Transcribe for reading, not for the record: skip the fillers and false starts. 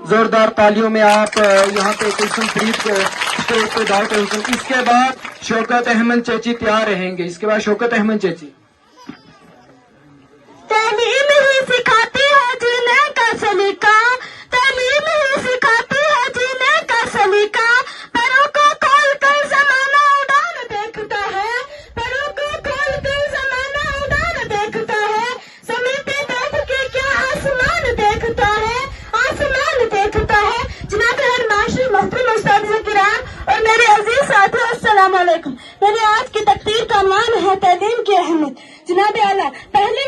زوردار تالیوں میں آپ یہاں پہ کلثوم فرید کو اسٹیج پہ دعوت حسن. اس کے بعد شوکت احمد چچی تیار رہیں گے. اس کے بعد شوکت احمد چچی. تعلیم ہی سکھاتی ہے جینے کا سلیقہ، تعلیم ہی سکھاتی ہے جینے کا سلیقہ. پروں کو کھول کر زمانہ اڑان دیکھتا ہے، پروں کو کھول کر زمانہ اڑان دیکھتا ہے. سمیٹے بیٹھ کے کیا آسمان دیکھتا ہے، آسمان دیکھتا ہے. جناب ہر معاشر محترم استاد کرام اور میرے عزیز ساتھیوں، السلام علیکم. میرے آج کی تقریر کا عنوان ہے تعلیم کی اہمیت. جناب اعلیٰ، پہلے